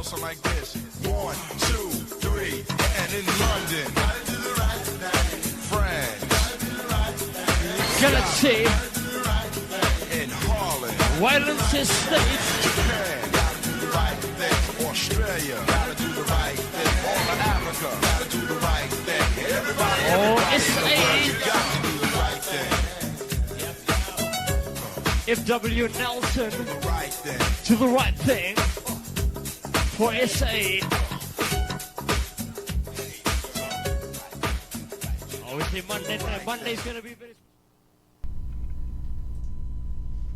goes something like this. 1, 2, 3, and in London, France, Galaxy, in Harlem, Violence Estate, Japan, gotta do the right thing. Australia, gotta do the right thing. All of Africa, gotta do the right thing. Everybody, SA, got to do the right thing. FW Nelson, The right thing. to the right thing for SA. Obviously Monday's going to be very...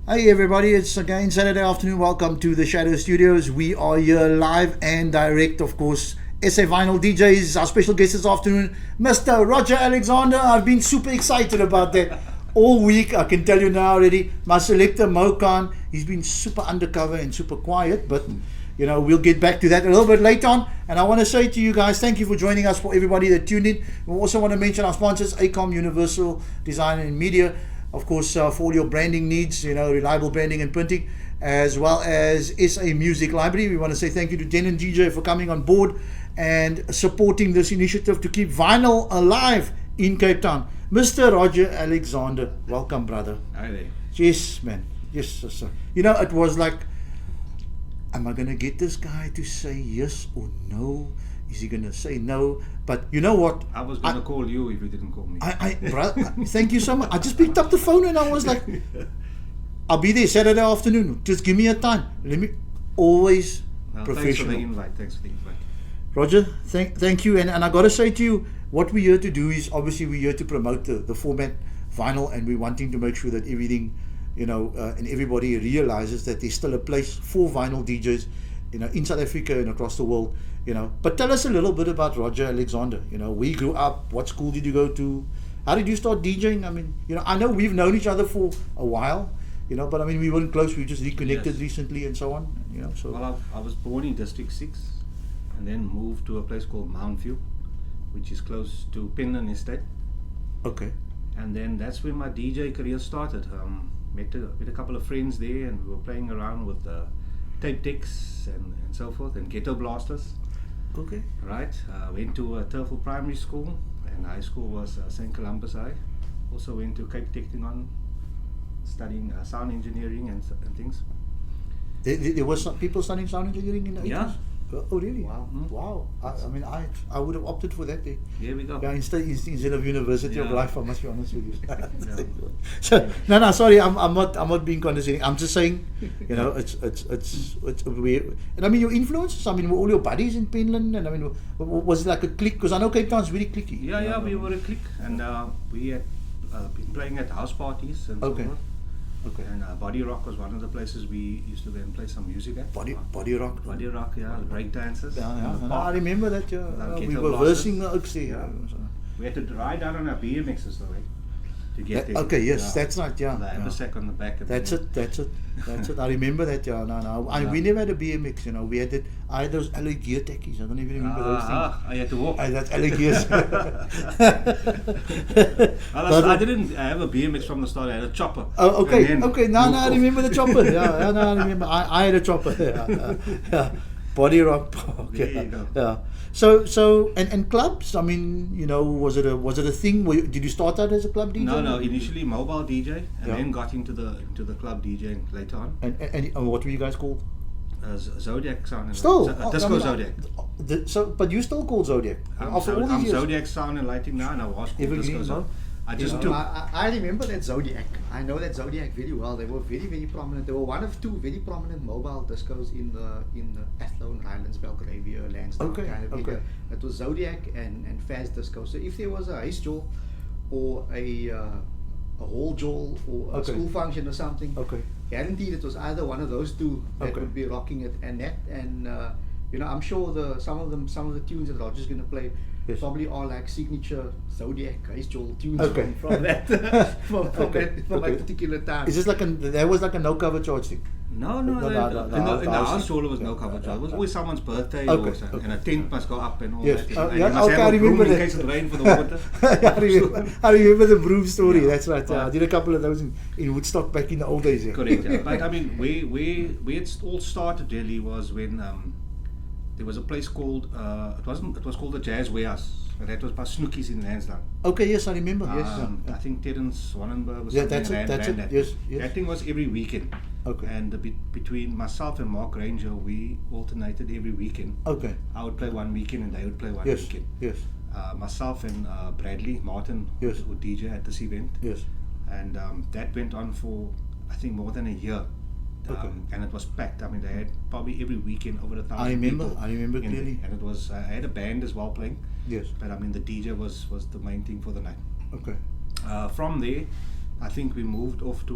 Hey everybody, it's again Saturday afternoon. Welcome to the Shadow Studios. We are here live and direct, of course. SA Vinyl DJs, our special guest this afternoon, Mr. Roger Alexander. I've been super excited about that all week. I can tell you now already. My selector, Mo Khan, he's been super undercover and super quiet, but you know, we'll get back to that a little bit later on. And I want to say to you guys, thank you for joining us, for everybody that tuned in. We also want to mention our sponsors, ACOM, Universal Design and Media. Of course, for all your branding needs, you know, reliable branding and printing, as well as SA Music Library. We want to say thank you to Den and DJ for coming on board and supporting this initiative to keep vinyl alive in Cape Town. Mr. Roger Alexander, welcome, brother. Hi there. Yes, man. Yes, sir. You know, it was like, am I going to get this guy to say yes or no? Is he going to say no? But you know what? I was going to call you if you didn't call me. Brother, thank you so much. I just picked up the phone and I was like, I'll be there Saturday afternoon. Just give me a time. Let me always professional. Thanks for the invite. Roger, thank you. And I got to say to you, what we're here to do is obviously we're here to promote the format vinyl, and we're wanting to make sure that everything, you know, and everybody realizes that there's still a place for vinyl DJs, you know, in South Africa and across the world, you know. But tell us a little bit about Roger Alexander. You know, we grew up. What school did you go to? How did you start DJing? I mean, you know, I know we've known each other for a while, you know, but I mean, we weren't close. We just reconnected recently and so on, you know. So Well, I was born in District 6 and then moved to a place called Mount View, which is close to Penland Estate. okay, And then that's where my DJ career started. Met a couple of friends there, and we were playing around with tape decks and so forth, and ghetto blasters. okay, Right. Went to Turfel Primary School, and high school was St. Columbus High. Also went to Cape Technikon, studying sound engineering and things. there was some people studying sound engineering in the 80s? Yeah. Oh really? Wow. Wow. I mean, I would have opted for that day. Here we go. Yeah, instead of University of Yeah. Life, I must be honest with you. Yeah. So no, sorry, I'm not being condescending. I'm just saying, you know, it's weird. And I mean, your influences. I mean, were all your buddies in Penland, and I mean, was it like a clique? Because I know Cape Town's very cliquey. Yeah, we were a clique, and we had been playing at house parties and Okay. so forth. Okay. And Body Rock was one of the places we used to then play some music at. Body rock. Body Rock, yeah, break dances. Yeah. I remember that. Like We ghetto were blasters. versing the Oaks there. Yeah. We had to ride down on our BMXs though, to get there. Okay, yes, Yeah. that's right. Yeah. The yeah. haversack on the back. And That's it. I remember that. Yeah, no. We never had a BMX. You know, we had it. I had those alloy gear tackies. I don't even remember those things. I had to walk. That's alloy gears. I didn't have a BMX from the start. I had a chopper. Oh, okay. And then Okay. No, moved I off. remember the chopper. Yeah, no, I remember. I had a chopper. Yeah. Body rock. Okay. There you go. Yeah. So and clubs. I mean, you know, was it a thing? Did you start out as a club DJ? No. Initially mobile DJ, and Yeah. then got into the club DJing later on. And what were you guys called? Zodiac Sound. And Still, Disco I mean, Zodiac. But you still called Zodiac after all these I'm years. Zodiac Sound and Lighting now, and I was called Evergreen, Disco no? Zodiac. I just Yeah. took. I remember that Zodiac. I know that Zodiac very well. They were very, very prominent. They were one of two very prominent mobile discos in the Athlone Islands, Belgravia, Lansdowne Okay, kind of okay. area. It was Zodiac and Faz Disco. So if there was a ice jewel or a hall jewel or a Okay. school function or something, Okay. guaranteed it was either one of those two that Okay. would be rocking it, and you know, I'm sure some of the tunes that Roger's going to play Yes. probably are like signature Zodiac ice jewel tunes Okay. from that from Okay. that particular time. Is this like there was like a no cover charge thing? No, No, in the house show there was no cover charge. It was always someone's birthday Okay, or something, okay. and a tent must go up and all Yes. that. And Yeah, you must okay, have I a broom remember in that. case it rained for the water. I remember the broom story. Yeah. That's right. I did a couple of those in Woodstock back in the old days. Yeah. Correct, yeah. But I mean, where it all started really was when there was a place called it was called the Jazz Warehouse. And that was by Snookies in Lansdowne. Okay, yes, I remember. Yes, I think Terence Wannenberg or Yeah, something that's it, ran that's it. that. Yes, yes. That thing was every weekend. Okay. And between myself and Mark Ranger, we alternated every weekend. Okay. I would play one weekend and they would play one Yes, weekend. yes, Myself and Bradley Martin Yes. would DJ at this event. yes. And that went on for, I think, more than a year. Okay. And it was packed. I mean, they had probably every weekend over 1,000 I remember people in clearly. there. And it was, I had a band as well playing. Yes. But I mean, the DJ was the main thing for the night. Okay. From there, I think we moved off to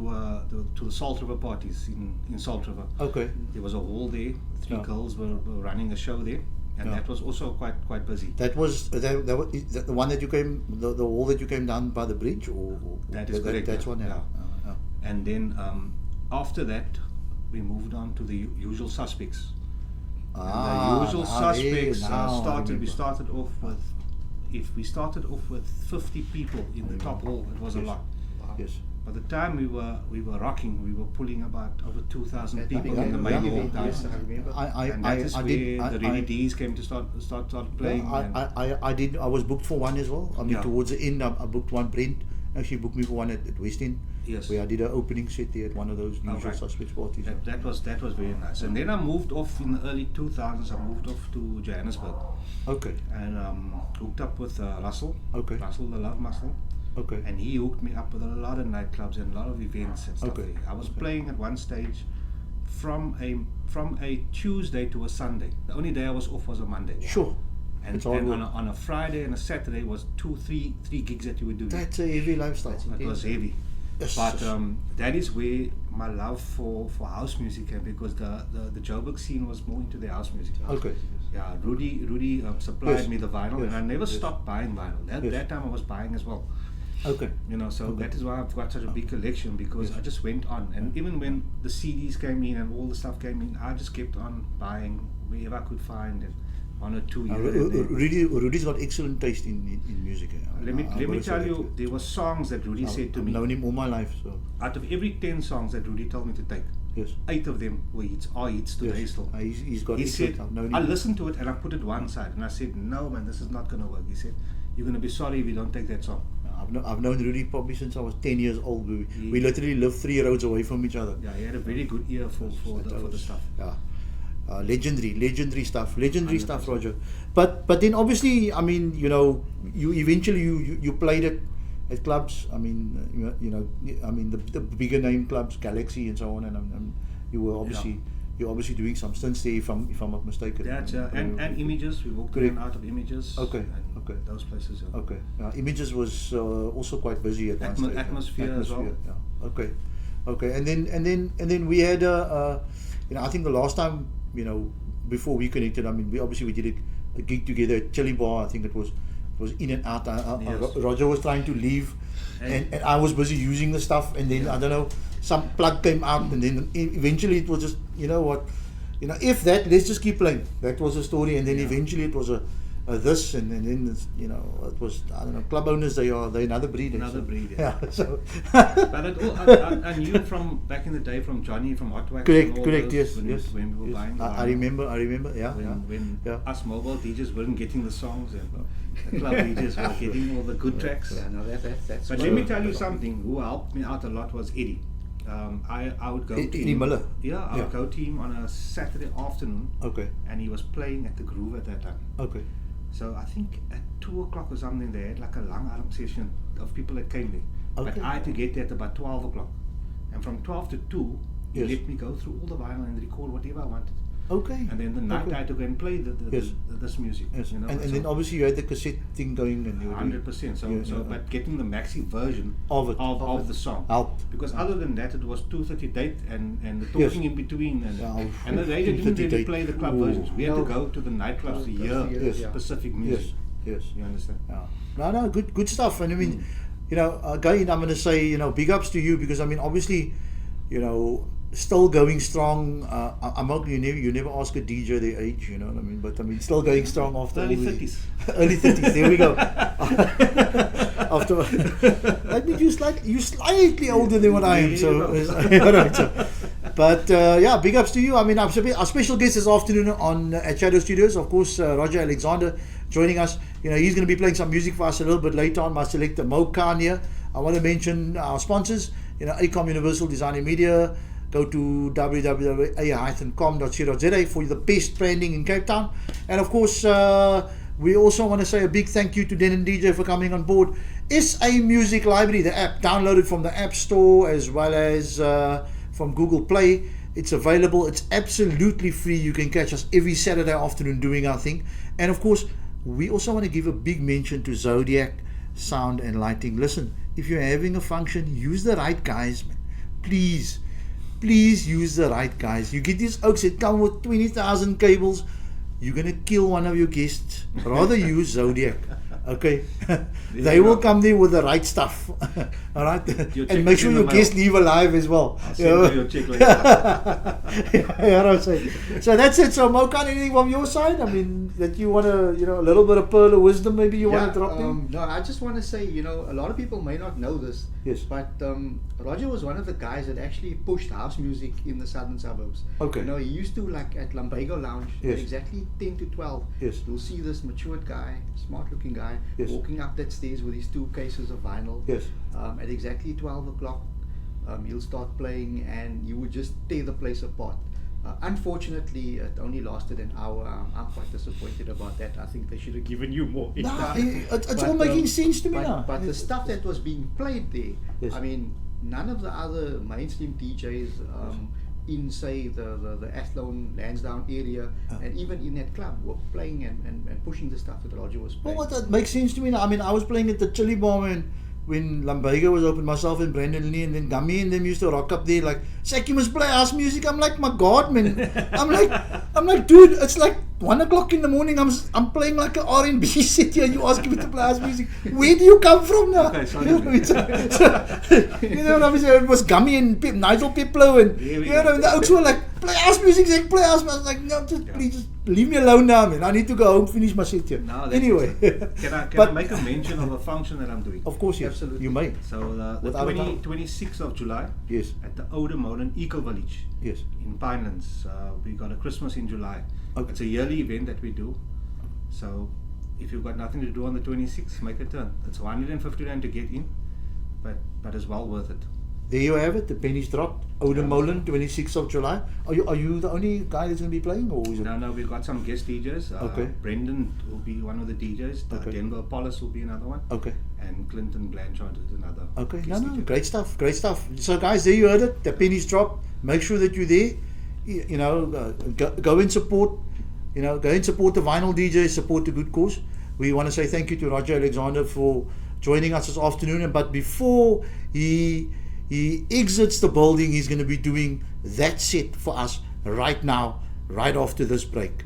the Salt River parties in Salt River. Okay. There was a hall there. Three Yeah. girls were running a show there, and Yeah. that was also quite busy. That was the one that you came, the wall that you came down by the bridge, or That is correct. That's yeah. one. Yeah. Yeah. And then after that, we moved on to the Usual Suspects. And the Usual Suspects we started off with. If we started off with 50 people in the top hall, it was a Yes. lot. Yes. By the time we were rocking, we were pulling about over 2,000 people in the yeah, main yeah, hall. yeah. Yes, I remember. And that is where the Ready D's came to start playing. and I was booked for one as well. I mean, Yeah. towards the end, I booked one. Brent actually booked me for one at West End. Yes. Where I did an opening set there at one of those Usual right. Suspects parties. that was very nice. And then I moved off in the early 2000s. I moved off to Johannesburg Okay. and hooked up with Russell. Okay. Russell, the Love Muscle. Okay. And he hooked me up with a lot of nightclubs and a lot of events and stuff. Okay. I was playing at one stage from a Tuesday to a Sunday. The only day I was off was a Monday. Sure. And, It's hard and work. on a Friday and a Saturday was three gigs that you would do. That's a heavy lifestyle. It was heavy. Yes. But that is where my love for house music came, because the Joburg scene was more into the house music. Okay. Yeah, Rudy supplied Yes. me the vinyl, Yes. and I never Yes. stopped buying vinyl. Yes. That time I was buying as well. Okay. You know, so Okay. that is why I've got such a big collection, because Yes. I just went on, and even when the CDs came in and all the stuff came in, I just kept on buying wherever I could find, and one or two here and there. Rudy's got excellent taste in music. Let me I've got let me to say tell that you, too. there were songs that Rudy said to I've me. known him all my life, so Out of every 10 songs that Rudy told me to take, yes. 8 of them were hits, are hits today Yes. still. He's got He excellent. said, I've known I him. listened to it and I put it one side, and I said, no man, this is not going to work. He said, you're going to be sorry if you don't take that song. I've known Rudy probably since I was 10 years old. We Yeah. literally lived 3 roads away from each other. Yeah, he had a very good ear for the stuff. Yeah. Legendary stuff, 100%. Roger. But then obviously, I mean, you know, you eventually you played it at clubs. I mean, I mean the bigger name clubs, Galaxy and so on, and you were obviously you're obviously doing some stunts there, if I'm not mistaken. That's and Images. We walked in and out of Images. Okay, and okay. Those places. Yeah. Okay. Images was also quite busy at one stage. Atmosphere as well. Yeah. Okay. And then we had I think the last time, before we connected, I mean, we did a gig together at Chili Bar. I think it was in and out. Yes. Roger was trying to leave, and I was busy using the stuff, and then I don't know, some plug came out, and then eventually it was just, if that, let's just keep playing. That was the story, and then eventually it was a this, and then it's, it was, I don't know, club owners, they're another breed. Another breed. Yeah. So But I knew from back in the day, from Johnny, from Hot Wax. and all correct, those, yes. When we were buying the I vinyl. remember, yeah. When yeah. us mobile DJs weren't getting the songs, and the club DJs were getting all the good tracks. Yeah, no, that's. But let me tell you something. Who helped me out a lot was Eddie. I would go to Eddie him. Miller? Yeah, I Yeah. would go to him on a Saturday afternoon, Okay. and he was playing at the Groove at that time. Okay. So I think at 2 o'clock or something, they had like a long arm session of people that came there. Okay. But I had to get there at about 12 o'clock. And from 12 to 2, he Yes. let me go through all the vinyl and record whatever I wanted. Okay. And then the night Okay. I had to go and play Yes. this music. Yes. And And then obviously you had the cassette thing going, and you were doing- 100%. So, Yeah, so yeah. but getting the maxi version Of it. of the song. Helped. Because other than that, it was 2:30 date and the Yes. talking in between, and Yeah, and the radio didn't 2:30 really date. play the club Ooh. versions. We had No. to go to the nightclubs to No, hear yes. specific Yes. music. Yes. You understand? Yeah. No, good stuff. And I mean, again, I'm going to say, big ups to you, because I mean, obviously, still going strong. I'm not, you never ask a DJ their age, you know what I mean? But I mean, still going strong after Early all 30s. Early 30s. There we go. After that means you slightly older than what I am. So, Yeah. right, so But yeah, big ups to you. I mean, our special guest this afternoon on at Shadow Studios, of course, Roger Alexander joining us. He's going to be playing some music for us a little bit later on. My selector Mo Khan here. I want to mention our sponsors. ACOM Universal Design and Media. Go to www.a-com.co.za for the best branding in Cape Town. And of course, we also want to say a big thank you to Den and DJ for coming on board. SA Music Library, the app, downloaded from the App Store as well as from Google Play. It's available. It's absolutely free. You can catch us every Saturday afternoon doing our thing. And of course, we also want to give a big mention to Zodiac Sound and Lighting. Listen, if you're having a function, use the right guys, man. Please use the right guys. You get these oaks that come with 20,000 cables, you're going to kill one of your guests. Rather use Zodiac. Okay? They will come there with the right stuff. All right? And make sure your guests leave alive as well. I'll send you your check later. So that's it. So Mokan, anything from your side? I mean, that you want to, a little bit of pearl of wisdom maybe you want to drop in? No, I just want to say, a lot of people may not know this. Yes. But Roger was one of the guys that actually pushed house music in the southern suburbs. Okay. He used to, like at Lumbago Lounge, Yes. at exactly 10 to 12, Yes. you'll see this matured guy, smart looking guy, Yes. walking up that stairs with his 2 cases of vinyl. Yes. At exactly 12 o'clock, he'll start playing and you would just tear the place apart. Unfortunately, it only lasted an hour. I'm quite disappointed about that. I think they should have given you more. It's all making sense to me now. But the stuff that was being played there, Yes. I mean, none of the other mainstream DJs in, say, the Athlone, Lansdowne area, and even in that club were playing and pushing the stuff that Roger was playing. Well, that makes sense to me now. I mean, I was playing at the Chili Bomb when Lumbago was open, myself and Brandon Lee and then Gummy and them used to rock up there like, Zach, you must play house music. I'm like, my God, man. I'm like, dude, it's like 1 o'clock in the morning. I'm playing like an R&B set here and you asking me to play house music. Where do you come from now? Okay, sorry. You know what I'm saying? It was Gummy and Nigel Piplo and the oaks were like, play house music, Zach, play house music. I was like, no, please just leave me alone now, man. I need to go home, finish my set here. No, Anyway. Can I make a mention of a function that I'm doing? Of course, yes. Absolutely. You may. So the Without a doubt. 26th of July, Yes. at the Oude Molen Eco Village Yes. in Pinelands. We got a Christmas in July. Okay. It's a yearly event that we do. So if you've got nothing to do on the 26th, make a turn. It's 150 rand to get in, but it's well worth it. There you have it. The pennies dropped. Oude Molen, 26th of July. Are you the only guy that's going to be playing, or is it? No, we've got some guest DJs. Okay. Brendan will be one of the DJs. Okay. Denver Apollos will be another one. Okay. And Clinton Blanchard is another. Okay. guest No. DJ. Great stuff. So guys, there you heard it. The pennies dropped. Make sure that you're there. Go and support. Go and support the vinyl DJs. Support the good cause. We want to say thank you to Roger Alexander for joining us this afternoon. But before he exits the building, he's going to be doing that set for us right now, right after this break.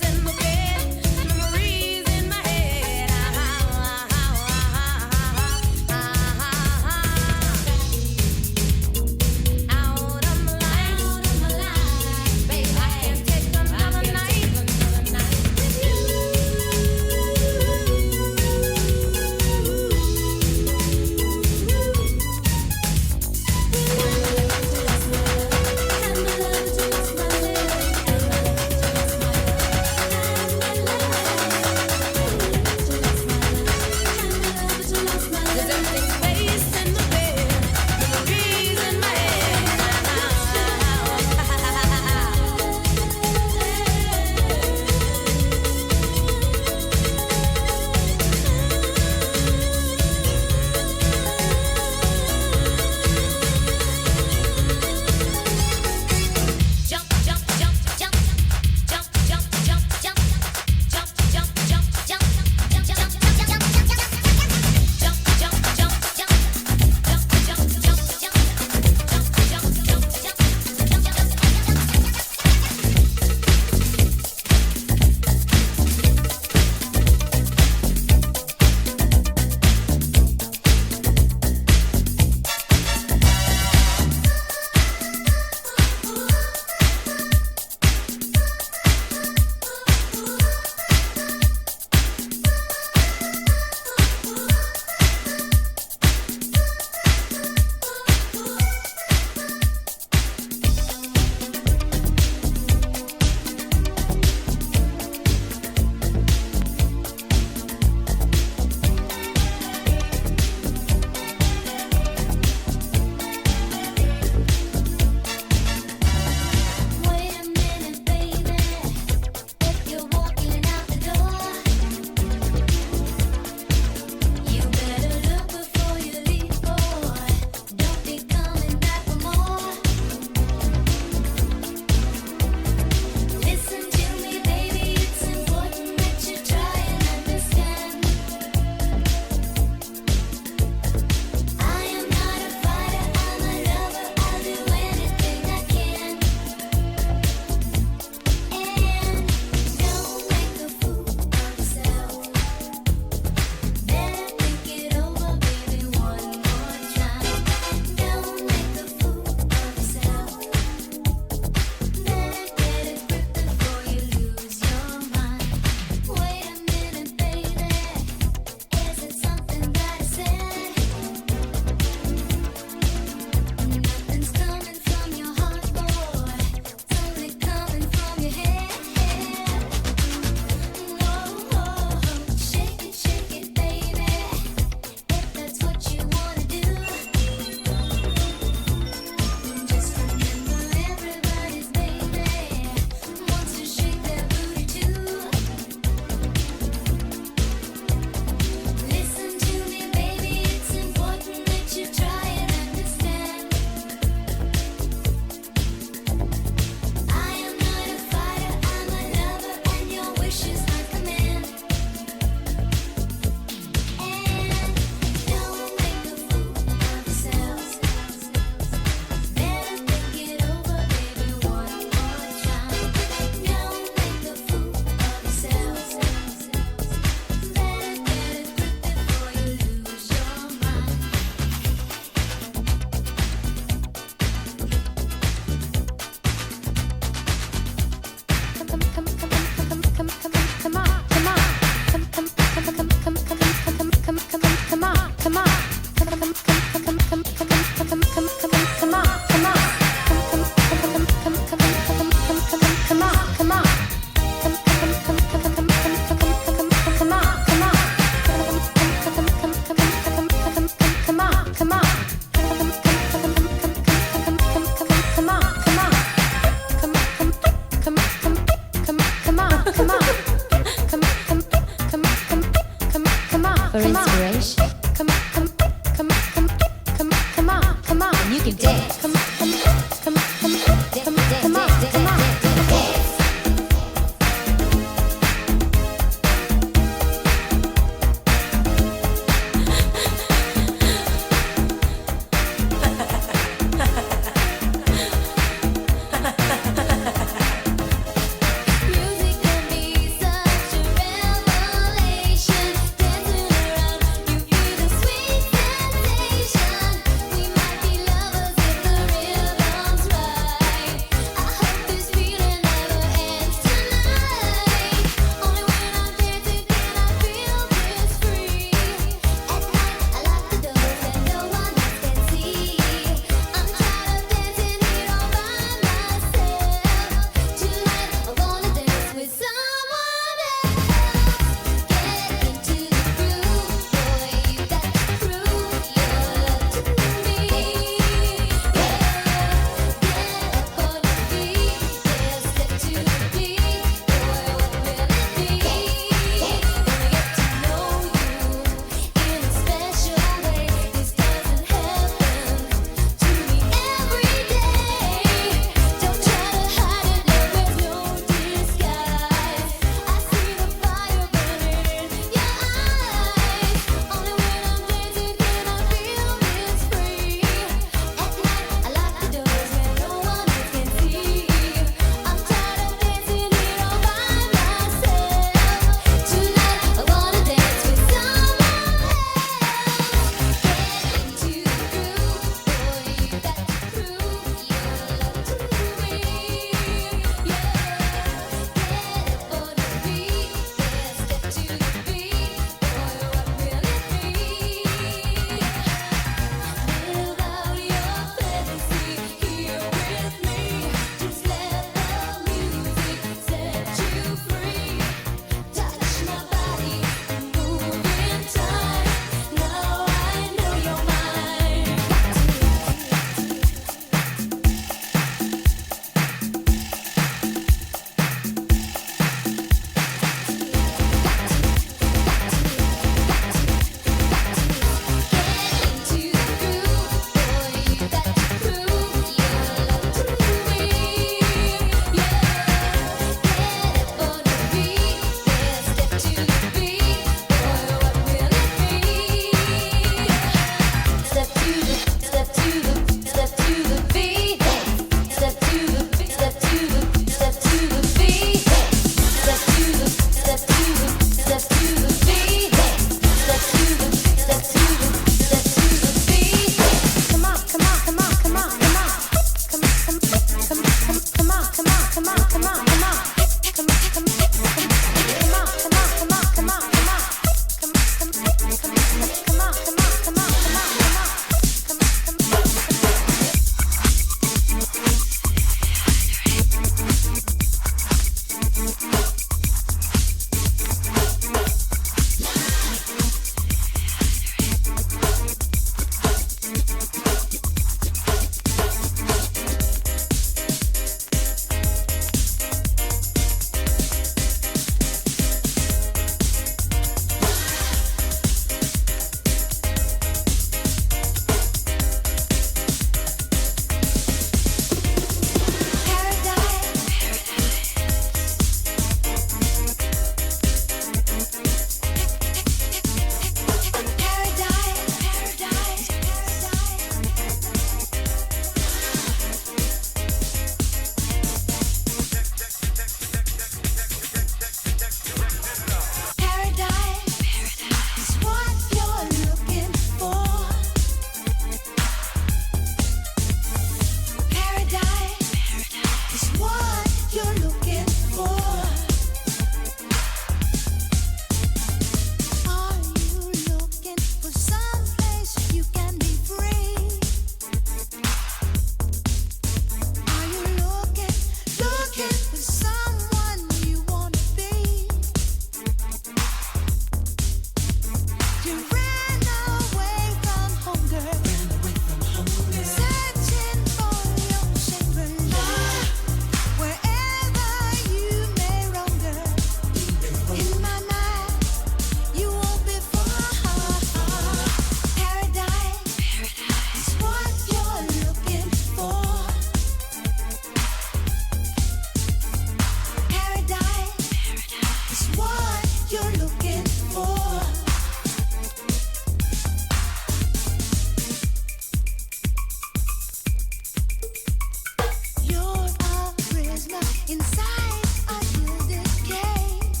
inside a gilded cage.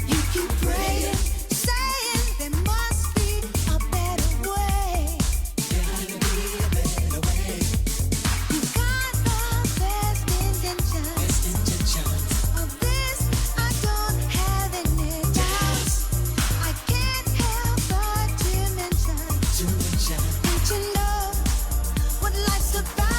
You keep praying, saying there must be a better way. Gotta be a better way. You got the best intentions. Of this, I don't have any doubts. I can't help but to mention. Don't you know what life's about?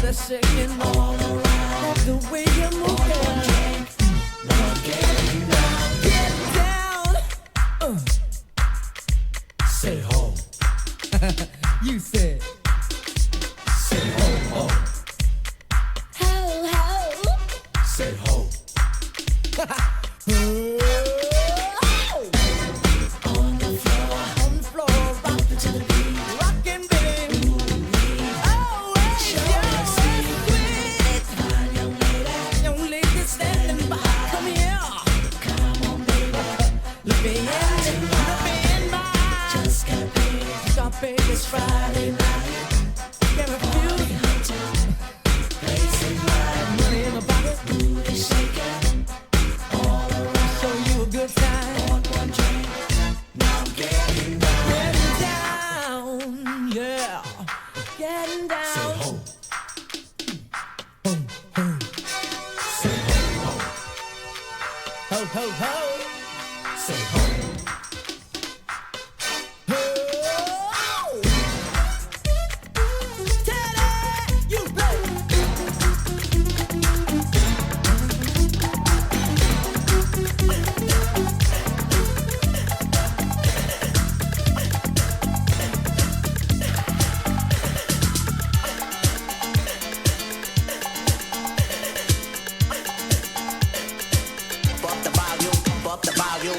body shaking all around. The way you move, girl. Get down. Say ho. You said. Say ho ho. Ho ho. Say ho. On the floor, rockin' to the beat, rockin', baby. Oh, you're sweet, young lady standing by. Come here, come on, baby. Look me in my just got paid. Got paid this Friday night. Get a few money in my pocket, booty shaking. Show you a good time. Want one drink, now I'm getting down. Getting down, yeah. Getting down. Say ho. Ho, ho. Say ho, ho. Ho, ho, ho. Say ho. Ho. Teddy, you play. Up the volume, up the volume.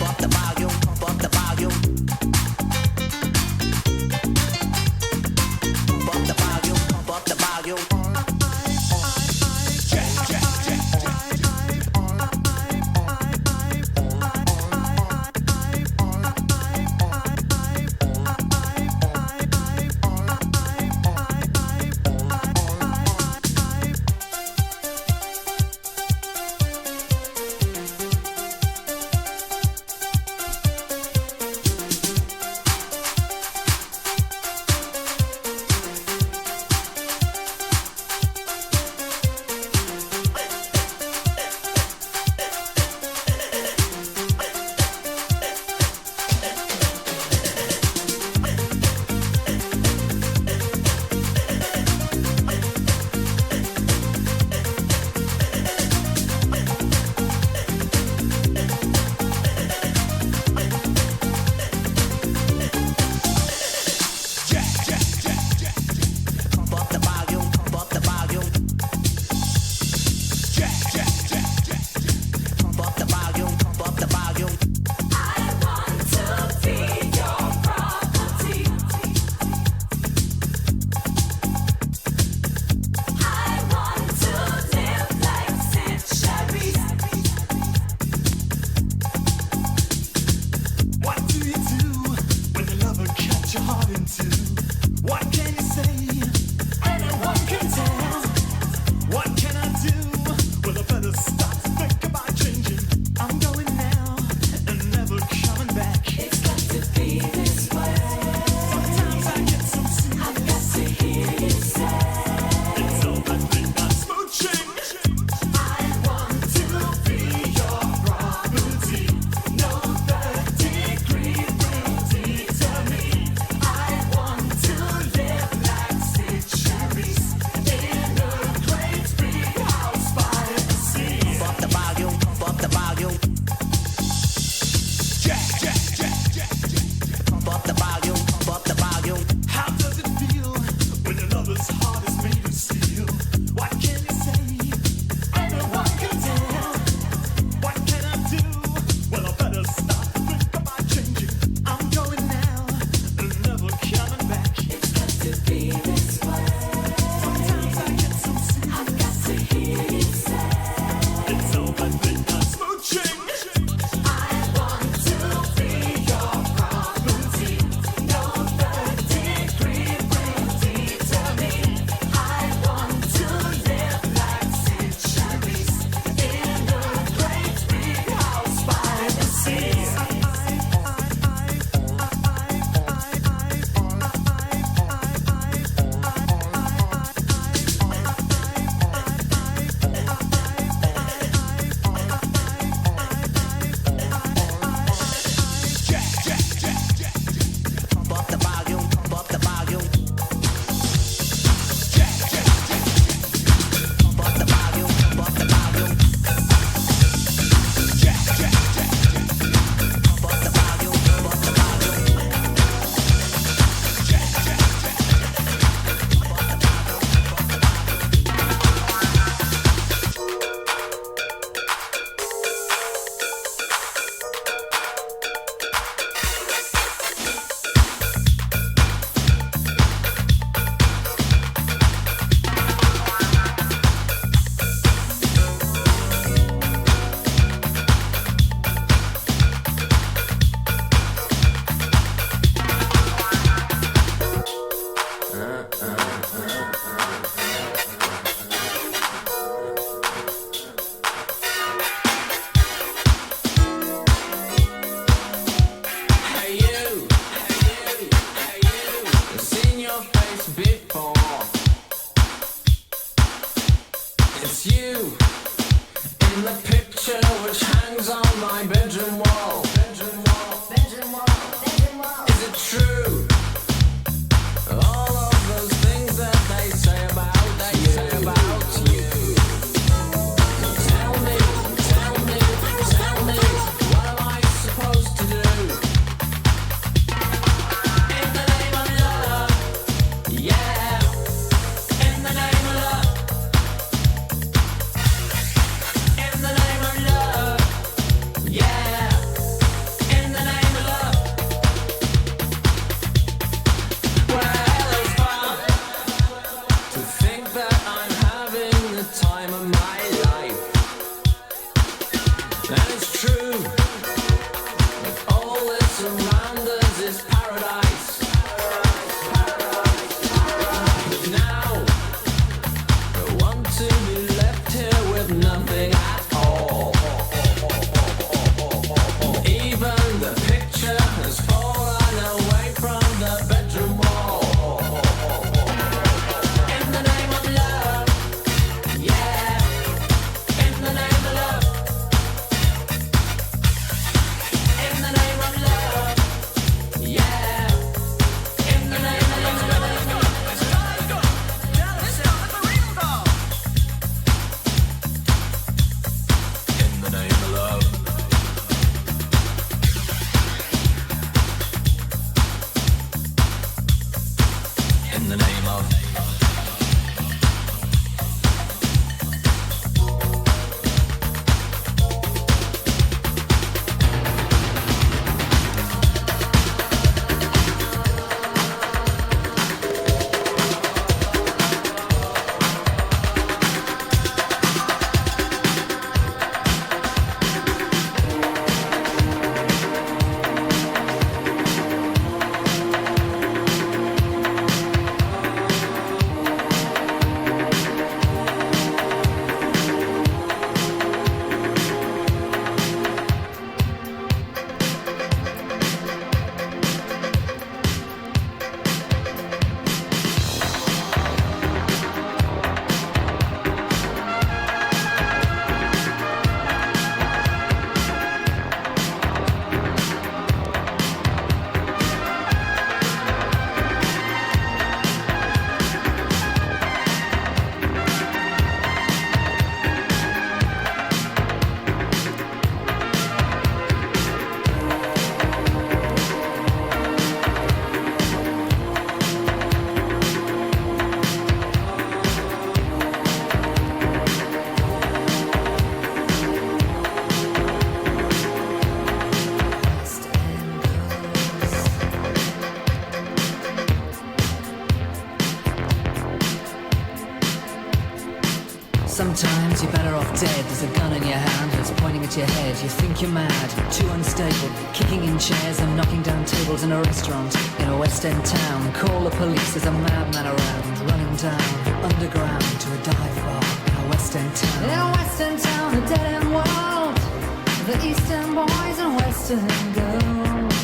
Up the volume, up the volume. Up the volume, up the volume. Up the volume, up the volume. Up the volume, up the volume. I want to be your property. I want to live like centuries. What do you do when the lover cuts your heart in two? What can you say? Anyone can tell. What can I do? Well, I better stop to think about changing. I'm going now and never coming back. It's got to be this way. Sometimes I get so sick. I've got to hear you say. It's so I think I'm smooching. I want To be your property. No third degree will deter me. I want to live like Centuries in a great big house by the sea. Up the volume, up the volume. Up the volume, up the volume. How does it feel when your lover's heart is made of steel? What can you say? Anyone can tell. What can I do? Well, I better stop to think about changing. I'm going now and never coming back. It's got to be this way. Sometimes I get so sick. I've got to hear you say. It's so I think picture which hangs on my bedroom wall. Is it true? All of those things that they say about you. Tell me, what am I supposed to do? In the name of love, yeah. In the name of love. In the name of love, yeah. In the name of love. Well, it's fun to think that I'm having the time of my life. And it's true, that all that's around us is paradise. But now, I want to be left here with nothing at all. Even the picture has fallen away from the bedroom wall. In the name of love, yeah. In the name of love. In the name of love, yeah. In the name of love. In the name of love. In the name of. Sometimes you're better off dead. There's a gun in your hand that's pointing at your head. You think you're mad, too unstable, kicking in chairs and knocking down tables in a restaurant in a West End town. Call the police, there's a madman around, running down underground to a dive bar in a West End town. In a West End town, a dead end world. The Eastern boys and Western girls.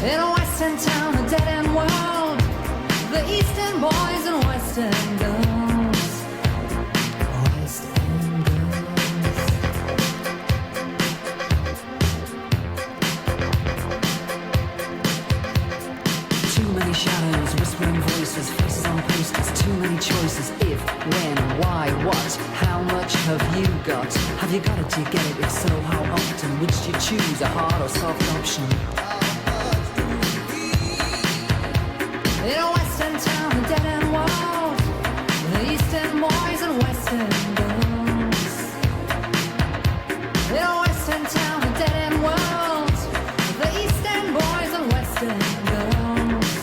In a West End town, a dead end world. The Eastern boys and Western girls. Shadows, whispering voices, faces on posters, too many choices. If, when, why, what, how much have you got? Have you got it, do you get it? If so, how often? Which do you choose, a hard or soft option? In a Western town, a dead end world. The Eastern boys and Western girls. In a Western town, a dead end world. The Eastern boys and Western girls.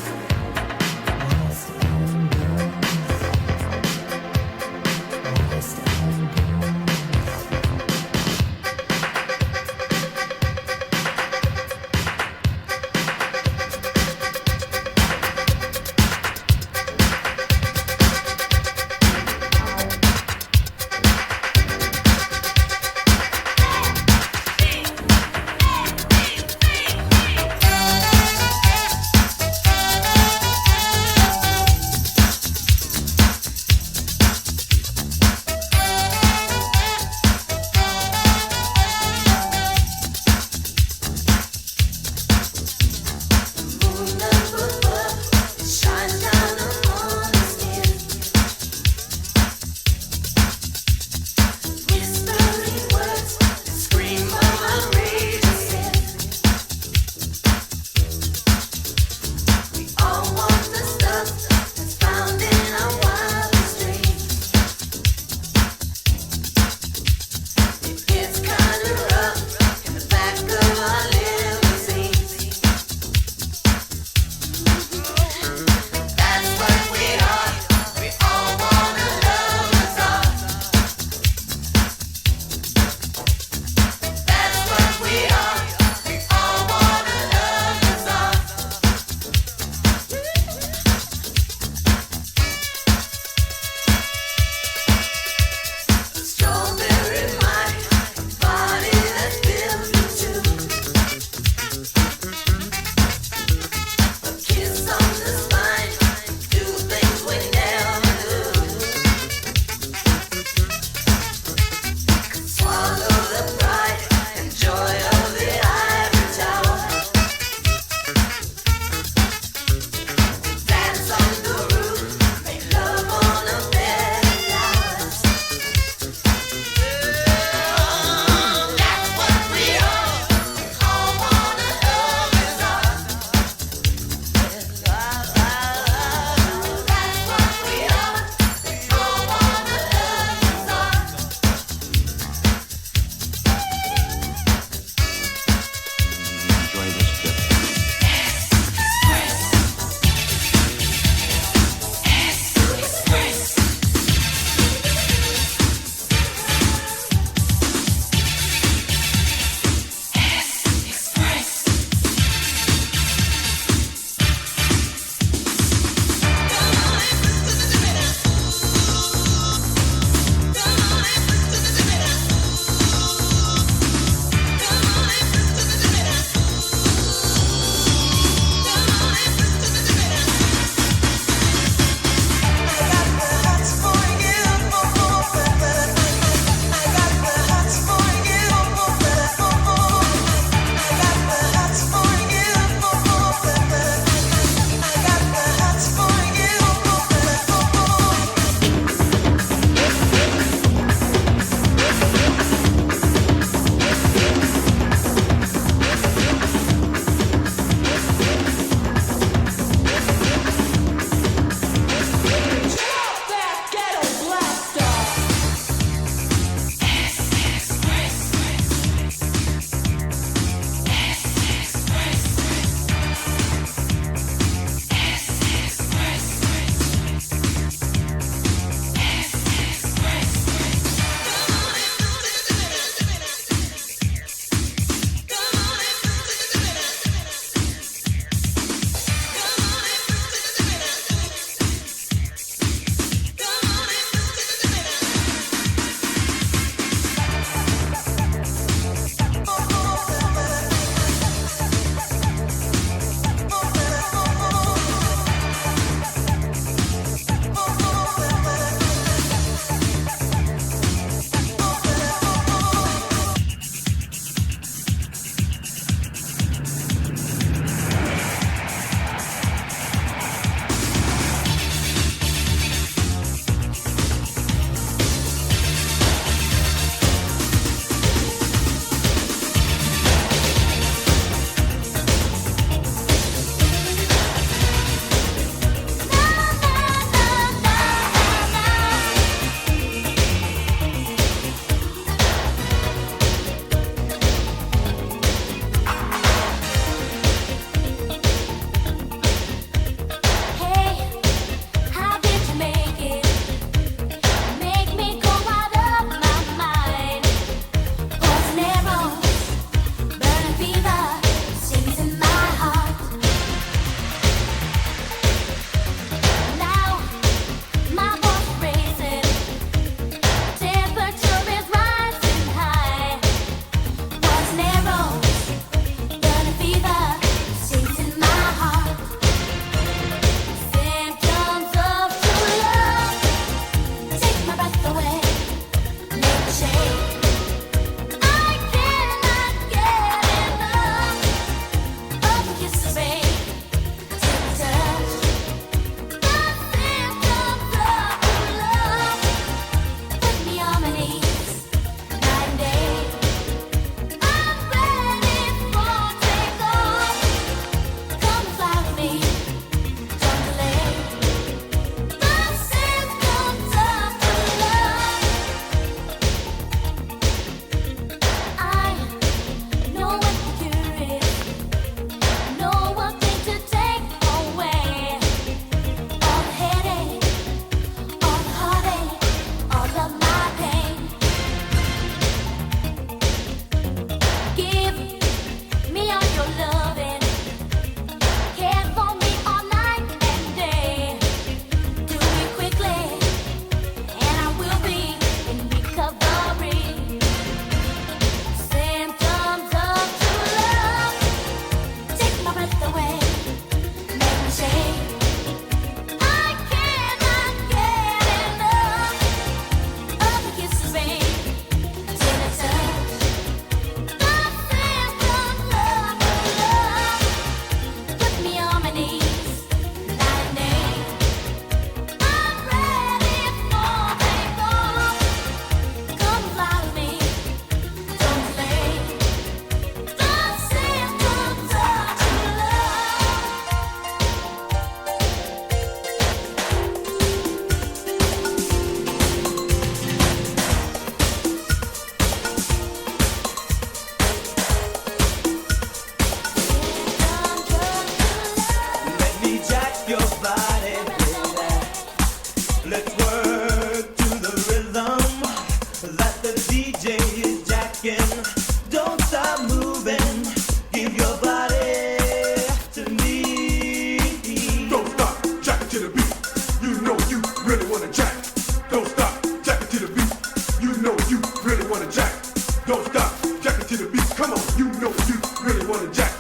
Don't stop, jack it to the beat. Come on, you know you really wanna jack.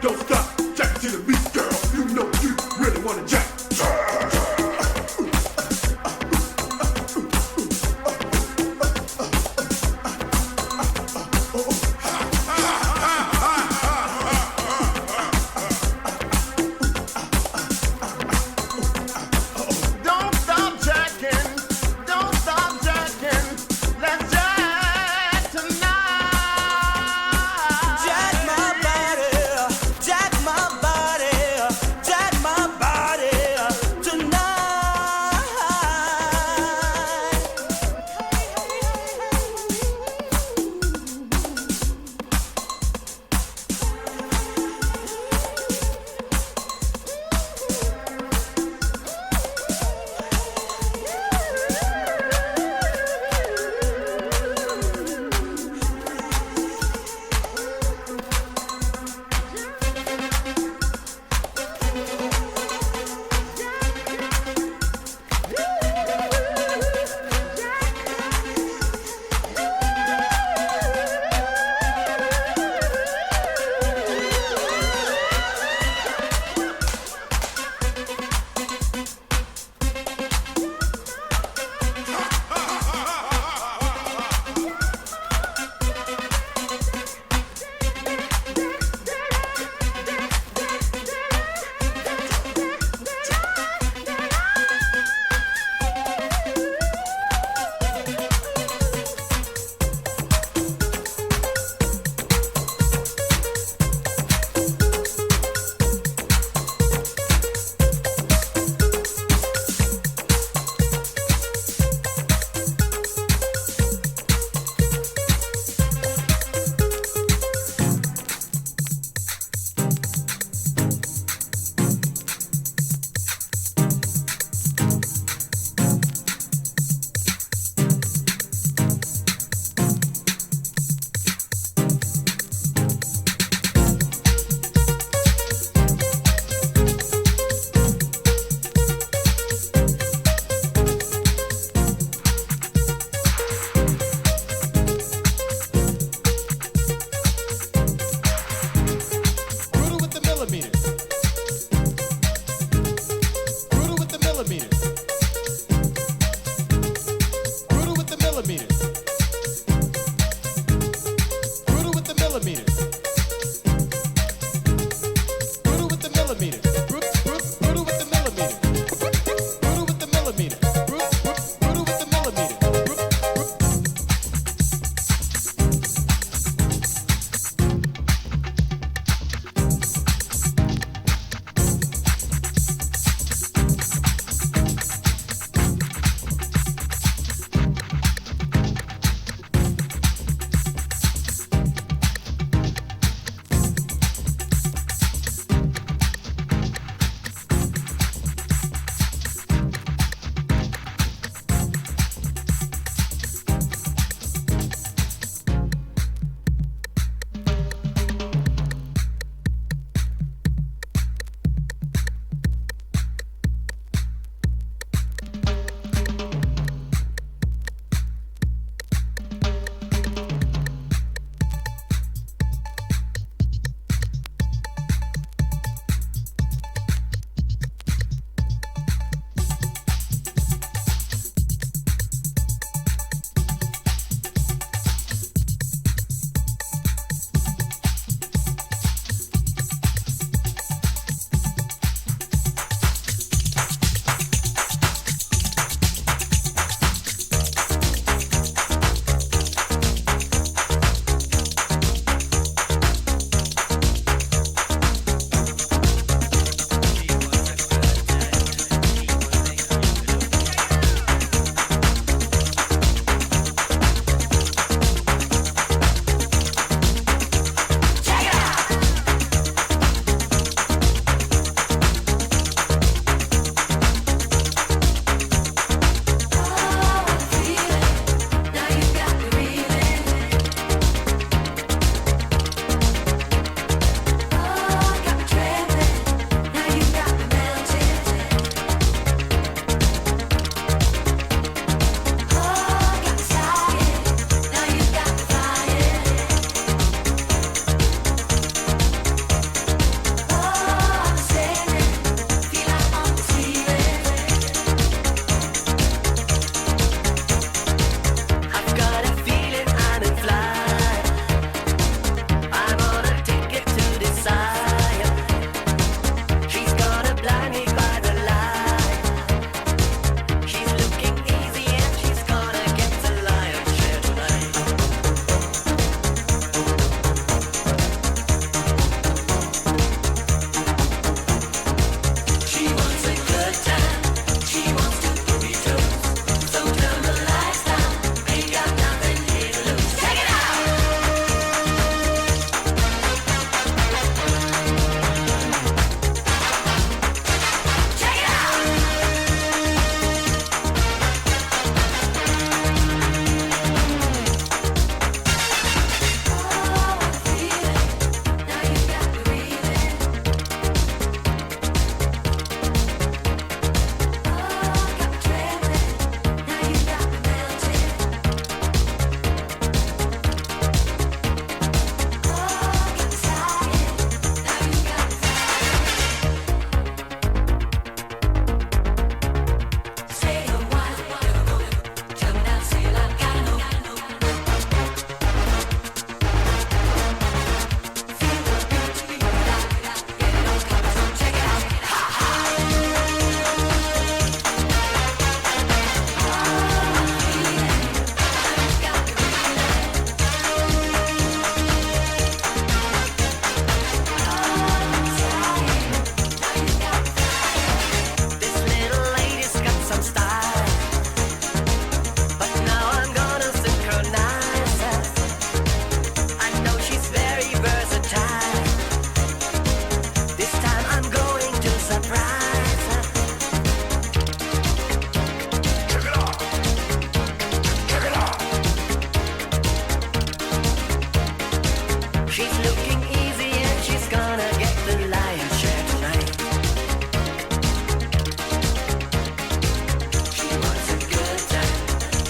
Don't stop, jack it to the beat, girl. You know you really wanna jack. Don't stop jacking, don't stop jacking. Let's jack tonight. Jack my body, She's looking easy and she's gonna get the lion's share tonight. She wants a good time.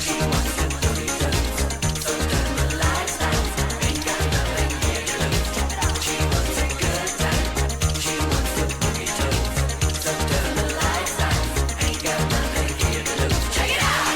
She wants to boogie dance. So turn the lights out. Ain't got nothing here to lose. She wants a good time. She wants to boogie dance. So turn the lights out. Ain't got nothing here to lose. Check it out.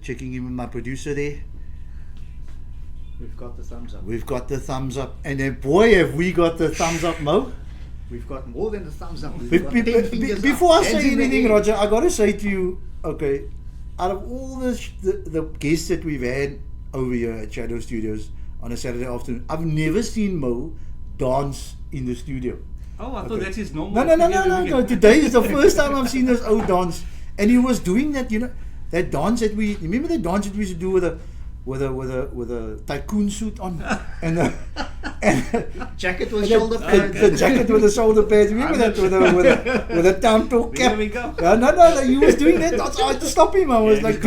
checking in with my producer there. We've got the thumbs up. We've got the thumbs up, and then boy, have we got the thumbs up, Mo. We've got more than the thumbs up. We've Be- got be- 10 be- fingers before up. I Hands say in the anything, air. Roger, I gotta say to you, okay, out of all the guests that we've had over here at Shadow Studios on a Saturday afternoon, I've never seen Mo dance in the studio. Oh, I thought that's his normal. No. Today is the first time I've seen this old dance, and he was doing that. You know, that dance that we remember. The dance that we used to do with a tycoon suit on, and Jacket with and shoulder pads. the jacket with the shoulder pads. Remember that with a town talk cap. There we go. Yeah, no, he was doing that. I had to stop him. I was like,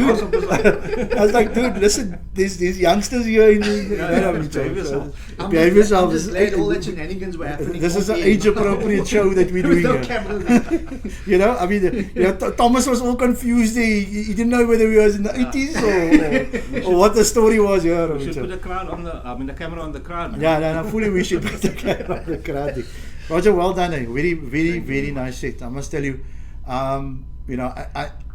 dude, listen, these youngsters here. Behave yourself. Behave yourself. I'm just glad all that shenanigans were happening. This is an off air. age-appropriate show that we're With doing no here. cameras. You know, I mean, Thomas was all confused there. He didn't know whether he was in the 80s or what the story was. Yeah, We should put the crowd on the camera on the crowd. Man. yeah, no, fully we should put the camera on the crowd. Roger, well done. Very nice set. I must tell you, you know,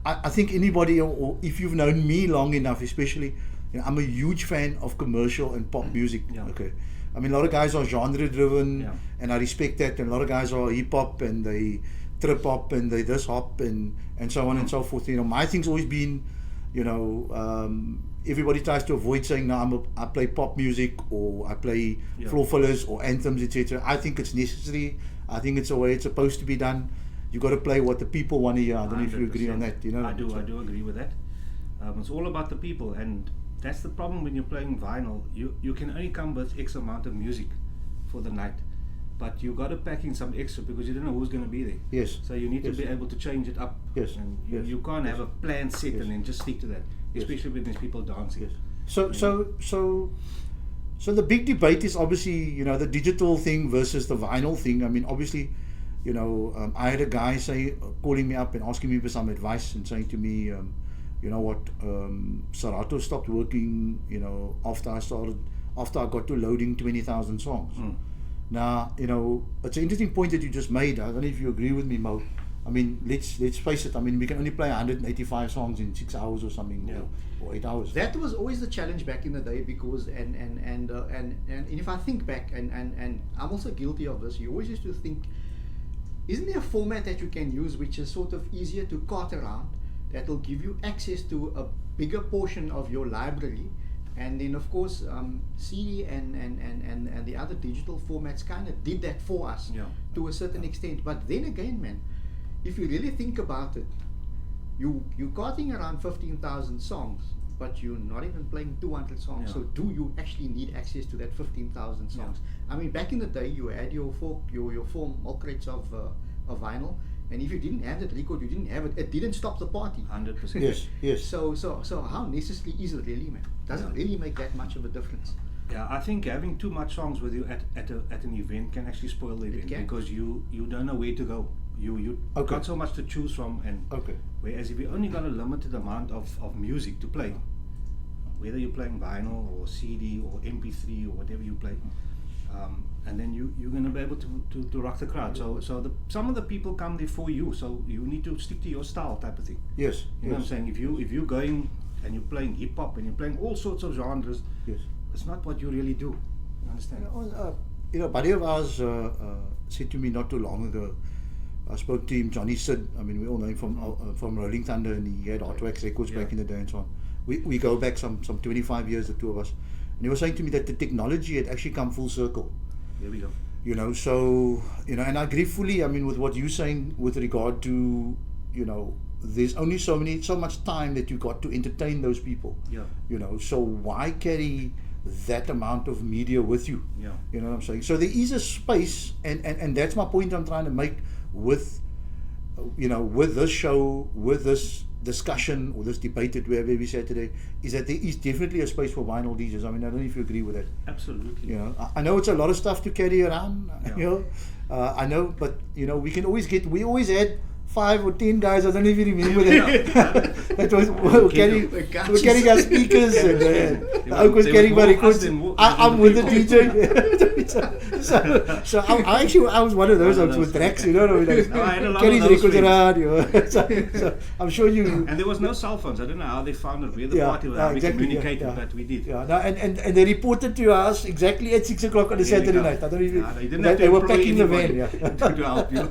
I think anybody, or if you've known me long enough, especially, you know, I'm a huge fan of commercial and pop music. Yeah. Okay. I mean, a lot of guys are genre driven, Yeah. and I respect that. And a lot of guys are hip hop and they trip hop and they this hop and so on and so forth. You know, my thing's always been, you know, everybody tries to avoid saying, no, I play pop music or I play Yeah. floor fillers or anthems, etc. I think it's necessary. I think it's the way it's supposed to be done. You got to play what the people want to hear. I don't know if you agree on 100%. that. You know, I do agree with that. It's all about the people, and that's the problem when you're playing vinyl. You can only come with X amount of music for the night, but you got to pack in some extra because you don't know who's going to be there. Yes. So you need Yes. to be able to change it up. Yes. And Yes. you can't have a planned set Yes. and then just stick to that, Yes. especially when there's people dancing. Yes. So the big debate is obviously, you know, the digital thing versus the vinyl thing. I mean, obviously, you know, I had a guy calling me up and asking me for some advice and saying to me, you know what, Serato stopped working, you know, after I got to loading 20,000 songs. Now, you know, it's an interesting point that you just made. I don't know if you agree with me, Mo. I mean, let's face it. I mean, we can only play 185 songs in 6 hours or something, Yeah. or 8 hours. That was always the challenge back in the day because and if I think back and I'm also guilty of this, you always used to think, isn't there a format that you can use which is sort of easier to cart around, that will give you access to a bigger portion of your library? And then of course CD and the other digital formats kind of did that for us, Yeah. to a certain extent. But then again, man, if you really think about it, you're carting around 15,000 songs, but you're not even playing 200 songs. Yeah. So do you actually need access to that 15,000 songs? I mean, back in the day, you had your four milk crates of vinyl, and if you didn't have that record, you didn't have it. It didn't stop the party. 100%. Yes. So how necessary is it really, man? Does it really make that much of a difference? Yeah, I think having too much songs with you at an event can actually spoil the event can. because you don't know where to go. You Okay. got so much to choose from, and Okay. whereas if you only got a limited amount of music to play, whether you're playing vinyl or CD or MP3 or whatever you play, and then you're going to be able to rock the crowd. So some of the people come there for you, so you need to stick to your style type of thing. Yes. You know what I'm saying? If you're going and you're playing hip hop and you're playing all sorts of genres, Yes. it's not what you really do. You understand? You know, a buddy of ours said to me not too long ago. I spoke to him, Johnny Sid. I mean, we all know him from Rolling Thunder, and he had Hot Wax Records back in the day and so on. We go back some 25 years, the two of us. And he was saying to me that the technology had actually come full circle. There we go. You know, so, you know, and I agree fully, I mean, with what you're saying with regard to, you know, there's only so much time that you got to entertain those people. Yeah. You know, so why carry that amount of media with you? Yeah. You know what I'm saying? So there is a space, and that's my point I'm trying to make with, you know, with this show, with this discussion or this debate that we said today, is that there is definitely a space for vinyl DJs. I mean, I don't know if you agree with that. Absolutely. You know, I know it's a lot of stuff to carry around. Yeah. You know, I know, but you know, we always had 5 or 10 guys. I don't know if you remember that. That was were carrying our speakers and I was there carrying was my more records. us than more- I'm than with the people. DJ. so I was one of those. I was with Rex, you know. No, I had a lot Carrying of those records friends. around. You know. so I'm sure you. And there was no cell phones. I don't know how they found it, where the party was, how we exactly, communicated, yeah. but we did. Yeah, no, and they reported to us exactly at 6 o'clock on a There you Saturday go. night. I don't even. Yeah, they didn't have to they were employ packing the van. anybody Yeah. to help you.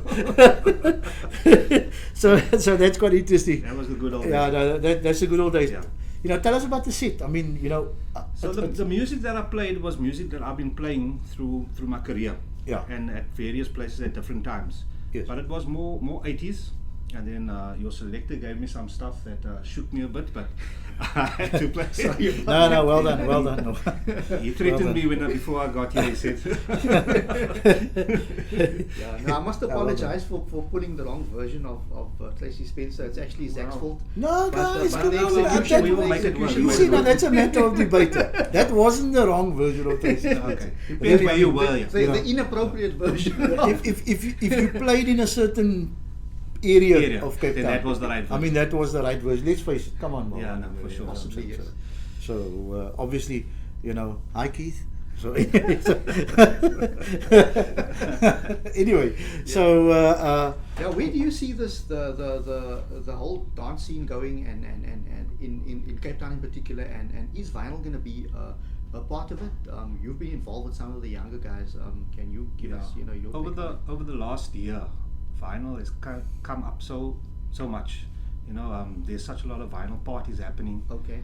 so that's quite interesting. That was the good old Yeah, days. no, that's the good old days. Yeah. You know, tell us about the set. I mean, you know. So the music that I played was music that I've been playing through my career. Yeah. And at various places at different times. Yes. But it was more 80s. And then your selector gave me some stuff that shook me a bit, but I had to play. No, well done. No. He threatened Well me before I got here. He said, Yeah, no, I must apologize for pulling the wrong version of Tracy Spencer. It's actually Zach's fault. No, guys, but come the on. execution- we will make it work. You see, now that's a matter of debate. That wasn't the wrong version of Tracy. Okay. Depends where you were. Yeah. The inappropriate version. If you played in a certain area of Cape then Town, that was the right I mean, that was the right version. Let's face it. Come on, Marlon. Yeah, no, for sure. Possibly, yes. So obviously, you know, hi Keith. So anyway, so Yeah, where do you see this the whole dance scene going and in Cape Town in particular, and is vinyl going to be a part of it? You've been involved with some of the younger guys. Can you give us, you know, your over take on the last year, vinyl has come up so much. You know, there's such a lot of vinyl parties happening. it? Okay.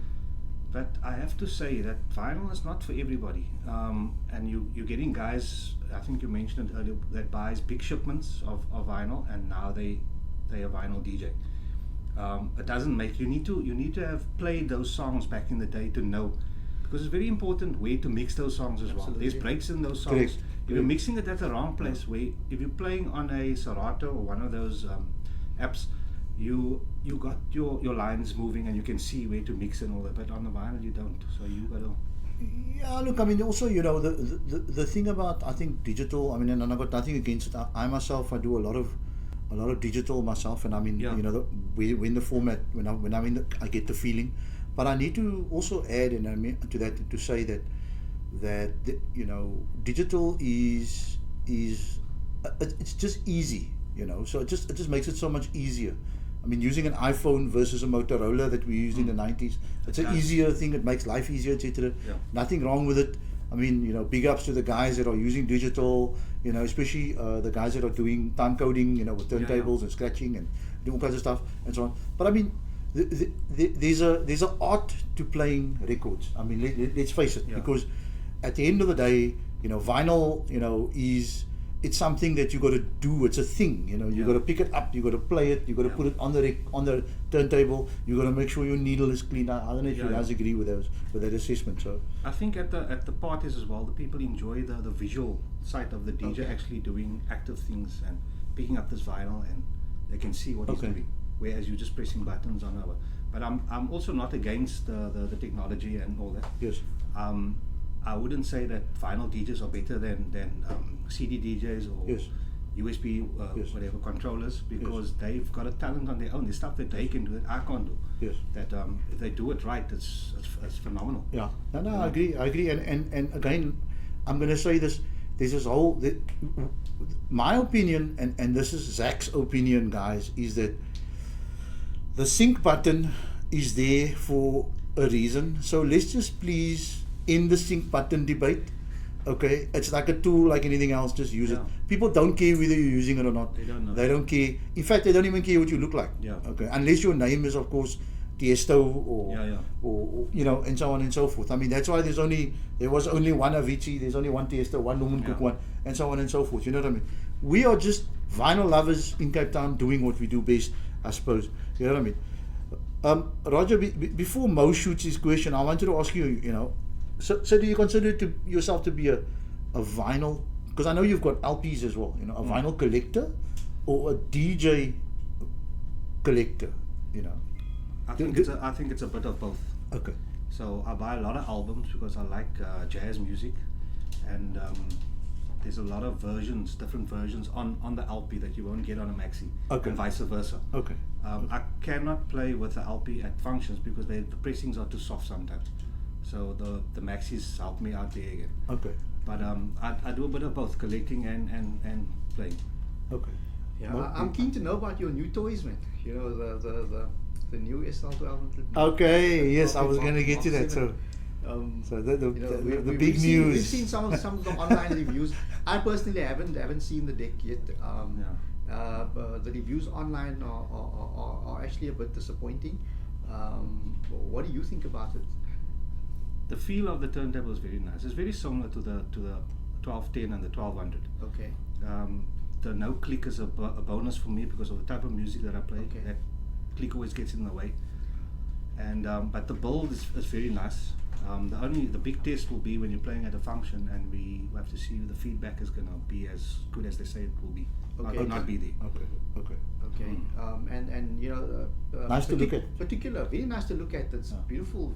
But I have to say that vinyl is not for everybody. And you're getting guys, I think you mentioned it earlier, that buys big shipments of vinyl, and now they are vinyl DJ. It doesn't make you need to have played those songs back in the day to know, because it's very important where to mix those songs as well. There's breaks in those songs. Correct. If you're mixing it at the wrong place, where if you're playing on a Serato or one of those apps, you got your lines moving and you can see where to mix and all that, but on the vinyl you don't, so you gotta. yeah, look, I mean, also, you know, the thing about, I think, digital, I mean, and I got nothing against it. I myself, I do a lot of digital myself, and I mean, Yeah. you know, when the format, when I'm in I get the feeling, but I need to also add, and I mean to that, to say that you know, digital is it's just easy, you know, so it just makes it so much easier. I mean, using an iPhone versus a Motorola that we used in the 90s, it's an does. easier thing. It makes life easier, etc. Yeah. Nothing wrong with it. I mean, you know, big ups to the guys that are using digital, you know, especially the guys that are doing time coding, you know, with turntables and scratching and doing all kinds of stuff and so on. But I mean, there's a art to playing records. I mean, let's face it, Yeah. because at the end of the day, you know, vinyl, you know, it's something that you got to do. It's a thing, you know. You Yeah. got to pick it up. You got to play it. You got to put it on the turntable. You got to make sure your needle is clean. I don't know if you guys agree with that assessment. So I think at the parties as well, the people enjoy the visual side of the DJ actually doing active things and picking up this vinyl, and they can see what he's doing. Whereas you're just pressing buttons on our. But I'm also not against the technology and all that. yes, I wouldn't say that vinyl DJs are better than CD DJs or Yes. USB Yes. whatever controllers, because they've got a talent on their own. There's stuff that they can do that I can't do. yes. That if they do it right, it's phenomenal. Yeah, no, I agree, and again, I'm going to say this. There's this whole, my opinion, and this is Zach's opinion, guys, is that the sync button is there for a reason. So let's just please end the sync button debate. Okay, it's like a tool, like anything else. Just use it. Yeah. People don't care whether you're using it or not. They don't know. They don't care. In fact, they don't even care what you look like. Yeah. Okay, unless your name is, of course, Tiesto or, Yeah. or you know, and so on and so forth. I mean, that's why there was only one Avicii, there's only one Tiesto, one Norman Cook, one, and so on and so forth. You know what I mean? We are just vinyl lovers in Cape Town doing what we do best, I suppose. You know what I mean? Roger, before Mo shoots his question, I wanted to ask you, you know, so do you consider yourself to be a vinyl? Because I know you've got LPs as well, you know, a vinyl collector or a DJ collector, you know? I think it's a bit of both. Okay. So I buy a lot of albums because I like jazz music, and there's a lot of versions, different versions on the LP that you won't get on a maxi, Okay. and vice versa. Okay. I cannot play with the LP at functions because the pressings are too soft sometimes. So the maxis help me out there again. Okay. But I do a bit of both, collecting and playing. Okay. Yeah, Well, I'm keen to know about your new toys, man. You know, the new SL12. Okay, yes, I was going to get to that. So, Um, so the you know, big we've seen, news. we've seen some of the online reviews. I personally haven't seen the deck yet. The reviews online are actually a bit disappointing. What do you think about it? The feel of the turntable is very nice. It's very similar to the 1210 and the 1200. Okay. The no click is a bonus for me because of the type of music that I play. Okay. That click always gets in the way. And but the build is very nice. The big test will be when you're playing at a function, and we have to see if the feedback is going to be as good as they say it will be. Okay. Or not be there. Okay. Okay. Okay. And you know, Nice to look at. Particular, very nice to look at. It's beautiful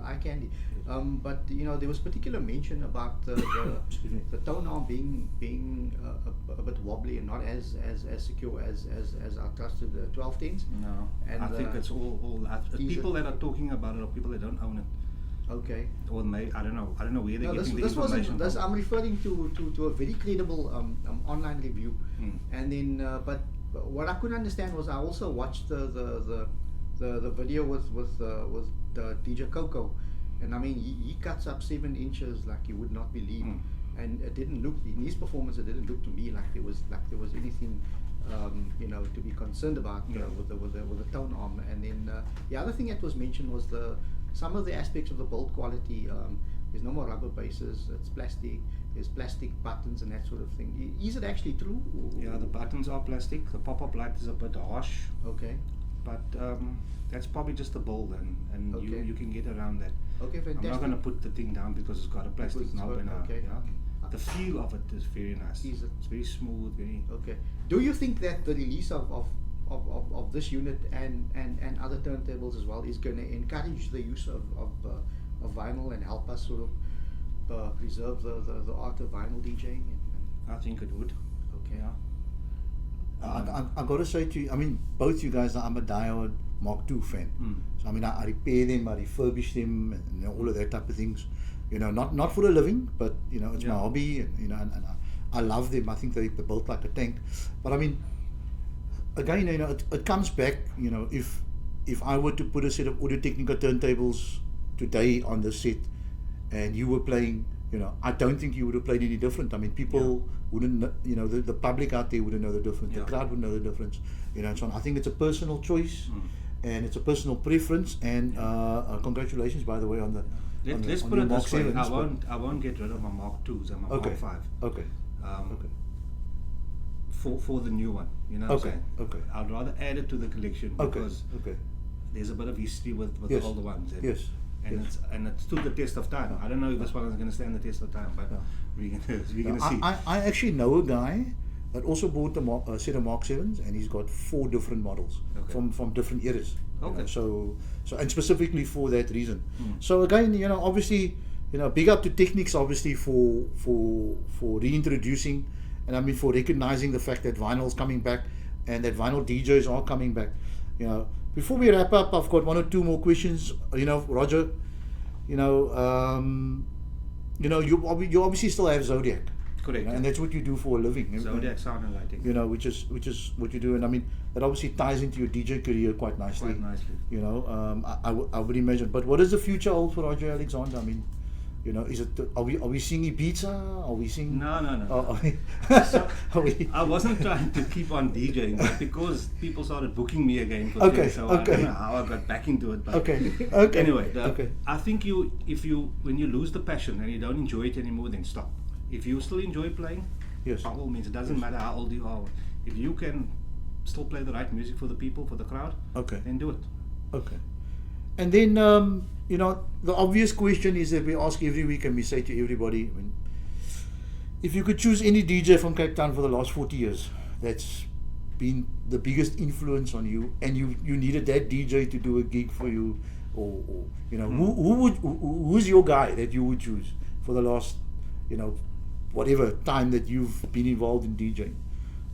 eye candy. But you know, there was particular mention about Excuse me. the tone arm being a bit wobbly and not as secure as our trusted 1210s. No, And, I think it's all easy- people that are talking about it, or people that don't own it, Okay. or maybe I don't know where they're No, getting the this wasn't. information This, from. I'm referring to a very credible online review, Mm. and then but what I couldn't understand was I also watched the video with the DJ Coco, and I mean he cuts up 7 inches like you would not believe, Mm. and it didn't look in his performance. It didn't look to me like there was anything. You know, to be concerned about Yeah. with the tone arm, and then the other thing that was mentioned was some of the aspects of the build quality. There's no more rubber bases; it's plastic. There's plastic buttons and that sort of thing. Is it actually true? Yeah, the buttons are plastic. The pop-up light is a bit harsh, Okay. but that's probably just the build, and Okay. you can get around that. Okay, I'm fantastic. not going to put the thing down because it's got a plastic Because it's knob got- and okay. the feel of it is very nice. Is it? It's very smooth, very. Okay. Do you think that the release of this unit and other turntables as well is going to encourage the use of vinyl and help us sort of preserve the art of vinyl DJing? I think it would. Okay. Yeah. I got to say to you, I mean, both you guys, I'm a diehard Mark II fan. Mm. So I mean, I repair them, I refurbish them, and you know, all of that type of things. You know, not for a living, but you know, it's my Yeah. hobby, and you know, and I love them. I think they're built like a tank. But I mean, again, you know, it comes back. You know, if I were to put a set of Audio Technica turntables today on the set, and you were playing, you know, I don't think you would have played any different. I mean, people wouldn't, you know, the public out there wouldn't know the difference. The Yeah. crowd would know the difference. You know, and so on. I think it's a personal choice, and it's a personal preference. And congratulations, by the way, on the. on Let's on put your it Mark this way. 7s, I won't get rid of my Mark IIs and my Okay. Mark 5 Okay. okay. Okay. for the new one. You know what Okay, I'm saying? okay. I'd rather add it to the collection Okay. because Okay. there's a bit of history with Yes. the older ones. And, Yes. And Yes. it stood the test of time. I don't know if this one is going to stand the test of time, but Yeah. we're gonna see. I actually know a guy that also bought a set of Mark 7s, and he's got 4 different models Okay. from different eras. You Okay. know, so and specifically for that reason. Mm. So again, you know, obviously, you know, big up to Technics obviously for reintroducing, and I mean for recognizing the fact that vinyl's coming back and that vinyl DJs are coming back. You know, before we wrap up, I've got 1 or 2 more questions. You know, Roger, you know, you obviously still have Zodiac. Correct. You know, and that's what you do for a living. Zodiac sound and lighting. You know, which is what you do, and I mean that obviously ties into your DJ career quite nicely. Quite nicely. You know, I would imagine. But what does the future hold for Roger Alexander? I mean, you know, is it are we seeing Ibiza? Are we seeing? No. Are we, So, are we, I wasn't trying to keep on DJing, but because people started booking me again for Okay, things, so I okay. don't know how I got back into it. But okay. Okay. anyway, okay. I think when you lose the passion and you don't enjoy it anymore, then stop. If you still enjoy playing, Yes. by all means, it doesn't matter how old you are. If you can still play the right music for the people, for the crowd, Okay. then do it. Okay. And then, you know, the obvious question is that we ask every week and we say to everybody, I mean, if you could choose any DJ from Cape Town for the last 40 years, that's been the biggest influence on you, and you needed that DJ to do a gig for you, or you know, who's your guy that you would choose for the last, you know, whatever time that you've been involved in DJing?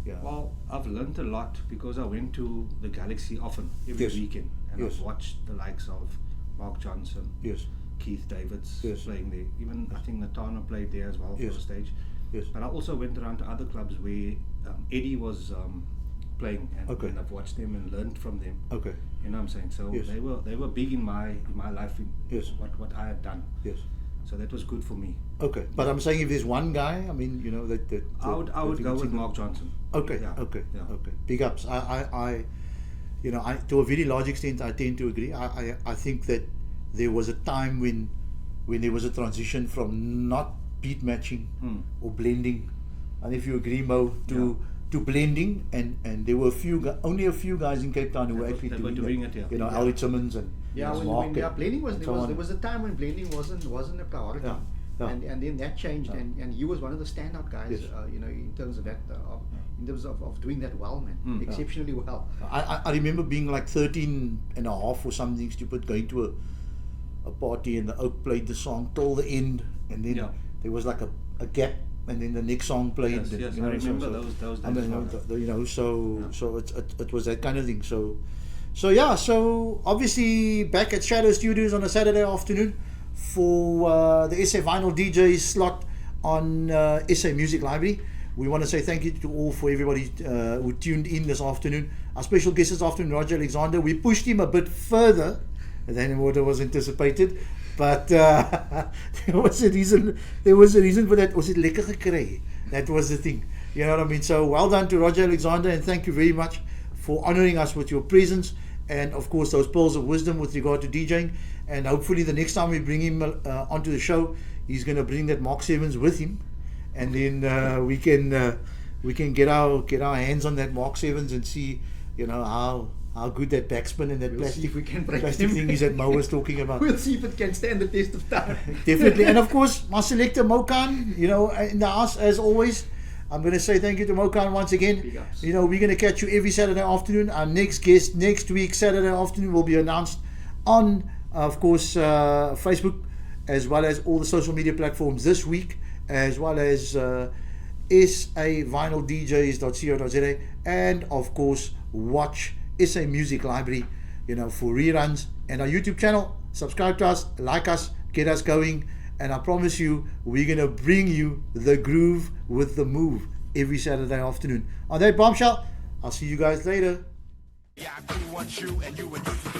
Yeah. Well, I've learned a lot because I went to the Galaxy often, every Yes. weekend, and Yes. I've watched the likes of Mark Johnson, Yes. Keith Davids Yes. playing there. Even I think Natana played there as well Yes. for a stage. Yes. But I also went around to other clubs where Eddie was playing, Okay. and I've watched them and learned from them. Okay. You know what I'm saying? So Yes. they were big in my life in Yes. what I had done. Yes. So that was good for me. Okay. But I'm saying if there's one guy, I mean, you know, that I would that you go could with see- Mark Johnson. Okay, Yeah, okay, yeah. okay. Big ups. I, you know, to a very large extent, I tend to agree. I think that there was a time when there was a transition from not beat matching or blending, and if you agree, Mo, to blending, and there were only a few guys in Cape Town who were actually that were doing doing that. it, yeah. You know, Yeah. Alfred Simmons and Yeah, Mark when blending was and there so was on. there was a time when blending wasn't a priority, Yeah, yeah. and then that changed, Yeah. and he was one of the standout guys, Yes. you know, in terms of that, in terms of doing that well, man, exceptionally well. I remember being like 13 and a half or something stupid, going to a party, and the Oak played the song till the end, and then Yeah. there was like a gap, and then the next song played. Yes, and, yes, you know, I remember those I mean, days, yeah. you know, so it was that kind of thing. So yeah, so obviously back at Shadow Studios on a Saturday afternoon for the SA Vinyl DJ slot on SA Music Library. We want to say thank you to all for everybody who tuned in this afternoon. Our special guest this afternoon, Roger Alexander. We pushed him a bit further than what was anticipated, but there was a reason. There was a reason for that. Was it lekker gekry? That was the thing. You know what I mean? So well done to Roger Alexander, and thank you very much for honouring us with your presence, and of course those pearls of wisdom with regard to DJing. And hopefully the next time we bring him onto the show, he's going to bring that Mark 7s with him, and then we can get our hands on that Mark 7s and see, you know, how good that backspin and that We'll see plastic, if we can break plastic them. thing is that Mo was talking about. We'll see if it can stand the test of time. Definitely. And of course, my selector Mokan, you know, in the house as always. I'm going to say thank you to Mokan once again. Big ups. You know, we're going to catch you every Saturday afternoon. Our next guest next week, Saturday afternoon, will be announced on, of course, Facebook, as well as all the social media platforms this week, as well as savinyldjs.co.za, and of course, watch SA Music Library, you know, for reruns, and our YouTube channel. Subscribe to us, like us, get us going, and I promise you, we're going to bring you the groove with the move every Saturday afternoon. On that bombshell, I'll see you guys later. Yeah, I grew on you and you would used to be